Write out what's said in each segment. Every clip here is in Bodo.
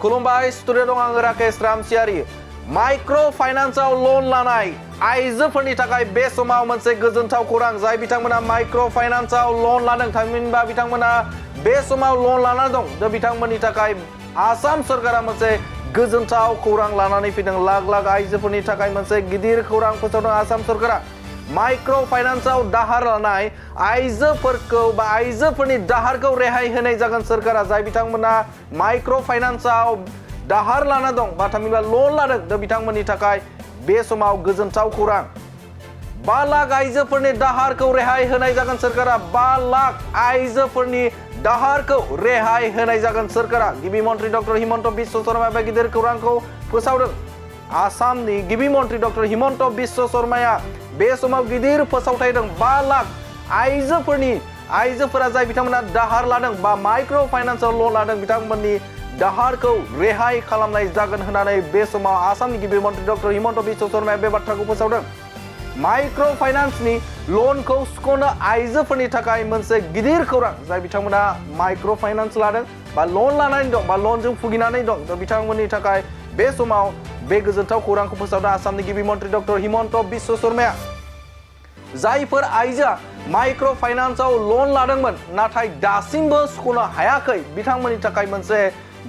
खुलुमबाय स्टुडिअ दं आं राकेश रामसियारि माइक्र' फाइनान्सआव लन लानाय आइजोफोरनि थाखाय बे समाव मोनसे गोजोनथाव खौरां जाय बिथांमोना माइक्र' फाइनान्सआव लन लादों थामहिनबा बिथांमोना बे समाव लन लाना दं दा बिथांमोननि थाखाय आसाम सरकारा मोनसे गोजोनथाव खौरां लानानै फैदों लाख लाख आइजोफोरनि थाखाय मोनसे गिदिर खौरां फोसावदों आसाम सरकारा माइक्र' फाइनान्सआव दाहार लानाय आइजोफोरखौ बा आइजोफोरनि दाहारखौ रेहाय होनाय जागोन सरकारा जाय बिथांमोना माइक्र' फाइनान्सआव दाहार लाना दं बा थामहिनबा लन लादों दा बिथांमोननि थाखाय बे समाव गोजोनथाव खौरां 5 लाख आइजोफोरनि दाहारखौ रेहाय होनाय जागोन सरकारा 5 लाख आइजोफोरनि दाहारखौ रेहाय होनाय जागोन सरकारा गिबि मन्त्रि डक्टर हिमन्त बिश्व शर्माया बे गिदिर खौरांखौ फोसावदों आसामनि गिबि मन्त्रि डक्टर हिमन्त बिश्व शर्माया बे समाव गिदिर फोसावथाय होदों 5 लाख आइजोफोरा जाय बिथांमोना दाहार लादों बा माइक्र' फाइनान्सआव लन लादों बिथांमोननि दाहारखौ रेहाय खालामनाय जागोन होननानै बे समाव आसामनि गिबि मन्त्रि डक्टर हिमन्त बिश्व शर्माया बे बाथ्राखौ फोसावदों माइक्र' फाइनान्सनि लनखौ सुख'नो आइजोफोरनि थाखाय मोनसे गिदिर खौरां जाय बिथांमोना माइक्र' फाइनान्स लादों बा लन लानानै दं बा लनजों भुगिनानै दं दा बिथांमोननि थाखाय बे समाव बे गोजोनथाव खौरांखौ फोसावदों आसामनि गिबि मन्त्रि डक्टर हिमन्त बिश्व शर्माया जायफोर आइजोआ माइक्र' फाइनान्सआव लन लादोंमोन नाथाय दासिमबो सुख'नो हायाखै बिथांमोननि थाखाय मोनसे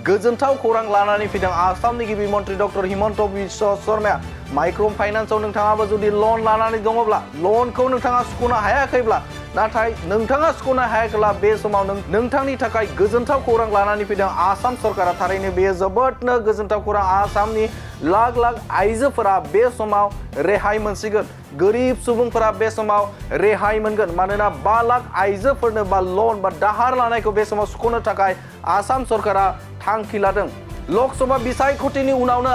गोजोनथाव खौरां लानानै फैदों आसामनि गिबि मन्त्रि डक्टर हिमन्त बिश्व शर्माया माइक्र' फाइनान्सआव नोंथाङाबो जुदि लन लानानै दङब्ला लनखौ नोंथाङा सुख'नो हायाखैब्ला नाथाय नोंथाङा सुख'नो हायाखैब्ला बे समाव नोंथांनि थाखाय गोजोनथाव खौरां लानानै फैदों आसाम सरकारा थारैनो बेयो जोबोदनो गोजोनथाव खौरां आसामनि लाख लाख आइजोफोरा बे समाव रेहाय मोनसिगोन गोरिब सुबुंफोरा बे समाव रेहाय मोनगोन मानोना 5 लाख आइजोफोरनो बा लन बा दाहार लानायखौ बे समाव सुख'नो थाखाय आसाम सरकारा थांखि लादों लकसभा बिसायख'थिनि उनावनो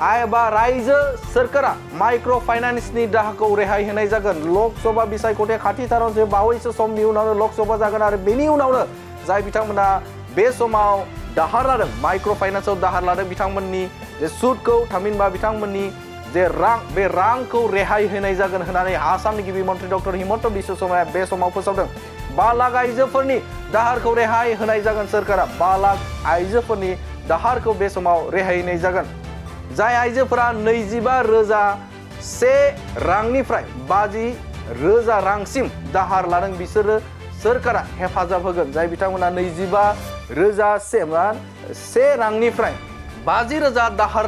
रायजो सोरखारा माइक्र' फाइनान्सनि दाहारखौ रेहाय होनाय जागोन लकसभा बिसायख'थिया खाथिथाराव जे बावैसो समनि उनावनो लकसभा जागोन आरो बेनि उनावनो जाय बिथांमोना बे समाव दाहार लादों माइक्र' फाइनान्सआव दाहार लादों बिथांमोननि जे सुदखौ थामहिनबा बिथांमोननि जे रां बे रांखौ रेहाय होनाय जागोन होननानै आसामनि गिबि मन्त्रि डक्टर हिमन्त बिश्व शर्माया बे समाव फोसावदों 5 लाख आइजोफोरनि दाहारखौ रेहाय होनाय जागोन सरकारा 5 लाख आइजोफोरनि दाहारखौ बे समाव रेहाय होनाय जागोन जाय आइजोफोरा 25,001 रांनिफ्राय 50,000 रांसिम दाहार लादों बिसोरो सरकारा हेफाजाब होगोन जाय बिथांमोना 25,001 रांनिफ्राय 50,000 दाहार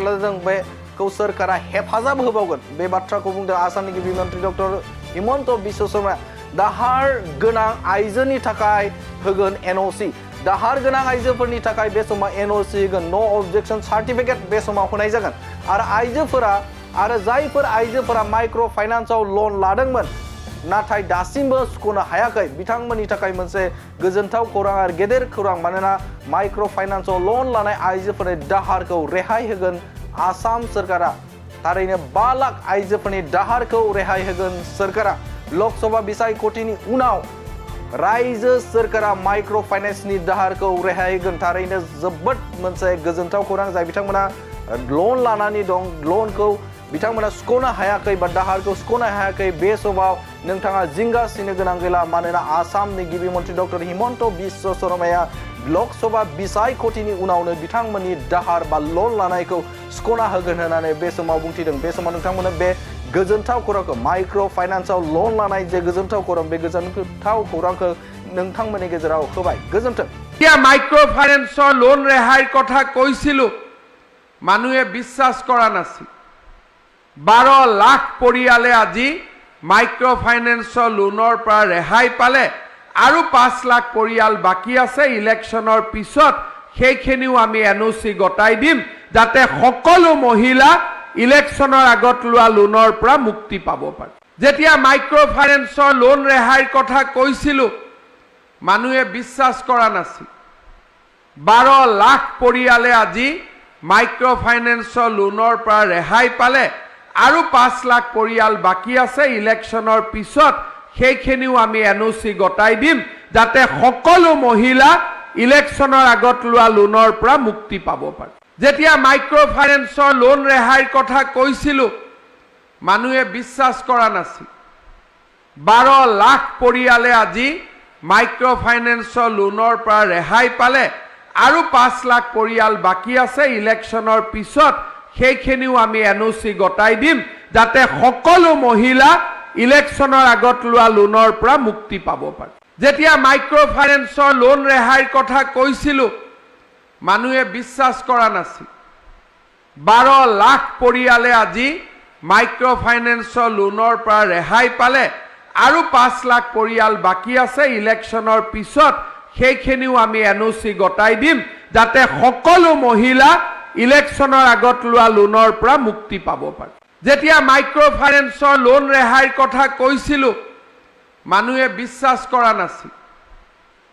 लादों बेखौ सरकारा हेफाजाब होबावगोन बे बाथ्राखौ बुंदों आसामनि गिबि मन्त्रि डक्टर हिमन्त बिश्व शर्माया दाहार गोनां आइजोनि थाखाय होगोन एनअसि दाहार गोनां आइजोफोरनि थाखाय बे समाव एनअसि होगोन नो अबजेक्शन सार्टिफिकेट बे समाव होनाय जागोन आरो जायफोर आइजोफोरा माइक्र' फाइनान्सआव लन लादोंमोन नाथाय दासिमबो सुख'नो हायाखै बिथांमोननि थाखाय मोनसे गोजोनथाव खौरां आरो गेदेर खौरां मानोना माइक्र' फाइनान्सआव लन लानाय आइजोफोरनि दाहारखौ रेहाय होगोन आसाम सरकारा थारैनो 5 लाख आइजोफोरनि दाहारखौ रेहाय होगोन सरकारा लकसभा बिसायख'थिनि उनाव रायजो सोरखारा माइक्र' फाइनान्सनि दाहारखौ रेहाय होगोन थारैनो जोबोद मोनसे गोजोनथाव खौरां जाय बिथांमोना लन लानानै दं लनखौ बिथांमोना सुख'नो हायाखै बा दाहारखौ सुख'नो हायाखै बे समाव नोंथाङा जिंगासिनो गोनां गैला मानोना आसामनि गिबि मन्त्रि डक्टर हिमन्त बिश्व शर्माया लकसभा बिसायख'थिनि उनावनो बिथांमोननि दाहार बा लन लानायखौ सुख'ना होगोन होननानै बे समाव बुंथिदों बे समाव नोंथांमोननो बे गोजोनथाव खौरांखौ माइक्र' फाइनान्सआव लन लानाय जे गोजोनथाव खौरां बे गोजोनथाव खौरांखौ नोंथांमोननि गेजेराव होबाय गोजोन्थों माइक्र' फाइनान्সৰ লোন ৰেহাইৰ কথা কৈছিলো মানুহে বিশ্বাস কৰা নাছিল 12 লাখ পৰিয়ালে আজি মাইক্ৰ' ফাইনেন্সৰ লোনৰ পৰা ৰেহাই পালে আৰু 5 লাখ পৰিয়াল বাকি আছে ইলেকশ্যনৰ পিছত সেইখিনিও আমি এনঅচি গটাই দিম যাতে সকলো মহিলা ইলেকশ্যনৰ আগত লোৱা লোনৰ পৰা মুক্তি পাব পাৰে যেতিয়া মাইক্ৰ' ফাইনেন্সৰ লোন ৰেহাইৰ কথা কৈছিলো মানুহে বিশ্বাস কৰা নাছিল 12 লাখ পৰিয়ালে আজি মাইক্ৰ' ফাইনেন্সৰ লোনৰ পৰা ৰেহাই পালে আৰু 5 লাখ পৰিয়াল বাকি আছে ইলেকশ্যনৰ পিছত সেইখিনিও আমি এনঅচি গটাই দিম যাতে সকলো মহিলা ইলেকশ্যনৰ আগত লোৱা লোনৰ পৰা মুক্তি পাব পাৰে যেতিয়া মাইক্ৰ' ফাইনেন্সৰ লোন ৰেহাইৰ কথা কৈছিলো মানুহে বিশ্বাস কৰা নাছিল 12 লাখ পৰিয়ালে আজি মাইক্ৰ' ফাইনেন্সৰ লোনৰ পৰা ৰেহাই পালে আৰু 5 লাখ পৰিয়াল বাকী আছে ইলেকশ্যনৰ পিছত সেইখিনিও আমি এনঅ'চি গতাই দিম যাতে সকলো মহিলা ইলেকশ্যনৰ আগত লোৱা লোনৰ পৰা মুক্তি পাব পাৰে যেতিয়া মাইক্ৰ ফাইনেন্সৰ লোন ৰেহাইৰ কথা কৈছিলো মানুহে বিশ্বাস কৰা নাছিল 12 লাখ পৰিয়ালে আজি মাইক্ৰ ফাইনেন্সৰ লোনৰ পৰা ৰেহাই পালে আৰু 5 লাখ পৰিয়াল বাকী আছে ইলেকশ্যনৰ পিছত সেইখিনিও আমি এনঅ'চি গতাই দিম যাতে সকলো মহিলা ইলেকশ্যনৰ আগত লোৱা লোনৰ পৰা মুক্তি পাব পাৰে যেতিয়া মাইক্ৰ ফাইনেন্সৰ লোন ৰেহাইৰ কথা কৈছিলো মানুহে বিশ্বাস কৰা নাছিল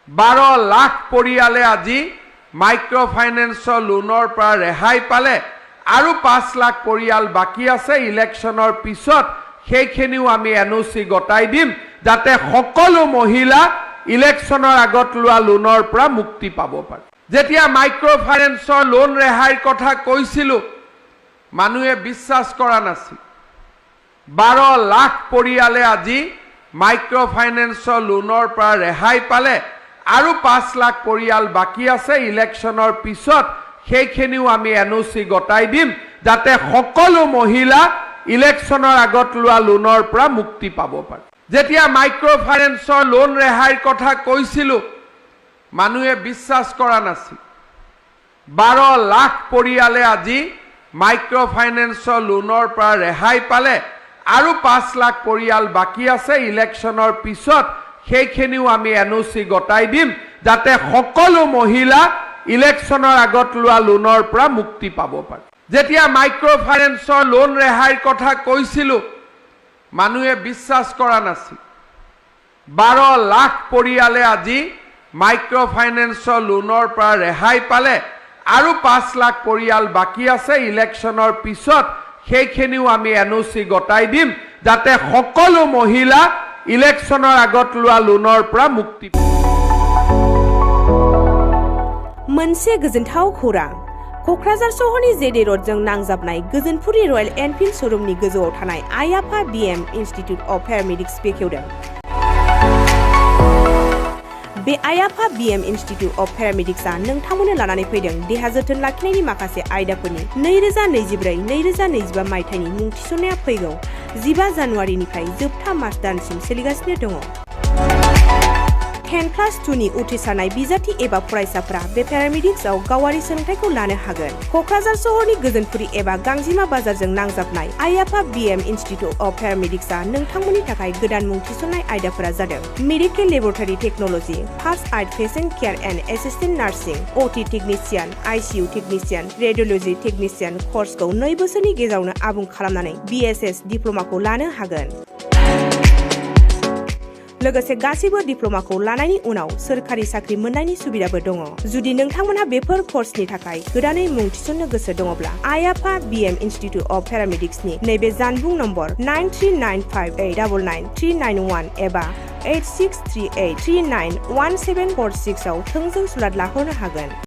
12 লাখ পৰিয়ালে আজি মাইক্ৰ ফাইনেন্সৰ লোনৰ পৰা ৰেহাই পালে আৰু 5 লাখ পৰিয়াল বাকী আছে ইলেকশ্যনৰ পিছত সেইখিনিও আমি এনঅ'চি গতাই দিম যাতে সকলো মহিলা ইলেকশ্যনৰ আগত লোৱা লোনৰ পৰা মুক্তি পাব পাৰে যেতিয়া মাইক্ৰ ফাইনেন্সৰ লোন ৰেহাইৰ কথা কৈছিলো মানুহে বিশ্বাস কৰা নাছিল 12 লাখ পৰিয়ালে আজি মাইক্ৰ ফাইনেন্সৰ লোনৰ পৰা ৰেহাই পালে আৰু 5 লাখ পৰিয়াল বাকী আছে ইলেকশ্যনৰ পিছত সেইখিনিও আমি এনঅ'চি গতাই দিম যাতে সকলো মহিলা ইলেকশ্যনৰ আগত লোৱা লোনৰ পৰা মুক্তি পাব পাৰে যেতিয়া মাইক্ৰ ফাইনেন্সৰ লোন ৰেহাইৰ কথা কৈছিলো মানুহে বিশ্বাস কৰা নাছিল 12 লাখ পৰিয়ালে আজি মাইক্ৰ ফাইনেন্সৰ লোনৰ পৰা ৰেহাই পালে আৰু 5 লাখ পৰিয়াল বাকী আছে ইলেকশ্যনৰ পিছত সেইখিনিও আমি এনঅ'চি গতাই দিম যাতে সকলো মহিলা ইলেকশ্যনৰ আগত লোৱা লোনৰ পৰা মুক্তি পাব পাৰে যেতিয়া মাইক্ৰ ফাইনেন্সৰ লোন ৰেহাইৰ কথা কৈছিলো মানুহে বিশ্বাস কৰা নাছিল 12 লাখ পৰিয়ালে আজি মাইক্ৰ ফাইনেন্সৰ লোনৰ পৰা ৰেহাই পালে আৰু 5 লাখ পৰিয়াল বাকী আছে ইলেকশ্যনৰ পিছত সেইখিনিও আমি এনঅ'চি গতাই দিম যাতে সকলো মহিলা ইলেকশ্যনৰ আগত লোৱা লোনৰ পৰা মুক্তি मोनसे गोजोनथाव खौरां क'क्राझार सहरनि जेडे र'डजों नांजाबनाय गोजोनपुरि रयेल एनफिल्ड श'रुमनि गोजौआव थानाय आइ आफा बिएम इन्स्टिट्युट अफ पेरामेडिक्स बेखेवदों बे आइ आफा बिएम इन्स्टिट्युट अफ पेरामेडिक्सआ नोंथांमोननो लानानै फैदों देहा जोथोन लाखिनायनि माखासे आयदाफोरनि 2024-2025 मायथाइनि मुं थिसननाया फैगौ 15 जानुवारिनिफ्राय जोबथा मार्च दानसिम सोलिगासिनो दङ 10+2 नि उथ्रिसारनाय बिजाथि एबा फरायसाफोरा बे पेरामेडिक्सआव गावारि सोलोंथायखौ लानो हागोन क'क्राझार सहरनि गोजोनपुरि एबा गांजिमा बाजारजों नांजाबनाय आइ आफा बिएम इन्स्टिट्युट अफ पेरामेडिक्सआ नोंथांमोननि थाखाय गोदान मुं थिसननाय आयदाफोरा जादों medical laboratory technology first aid patient care and assistant nursing OT technician ICU technician radiology technician कर्सखौ 2 बोसोरनि गेजेरावनो आबुं खालामनानै बिएसएस डिप्ल'माखौ लानो हागोन लोगोसे गासैबो डिप्ल'माखौ लानायनि उनाव सोरखारि साख्रि मोननायनि सुबिदाबो दङ जुदि नोंथांमोनहा बेफोर कर्सनि थाखाय गोदानै मुं थिसननो गोसो दङब्ला आइ आफा बिएम इन्स्टिट्युट अफ पेरामेडिक्सनि नैबे जानबुं नम्बर 9395899391 एबा 8638391746 आव थोंजों सुलाद लाहरनो हागोन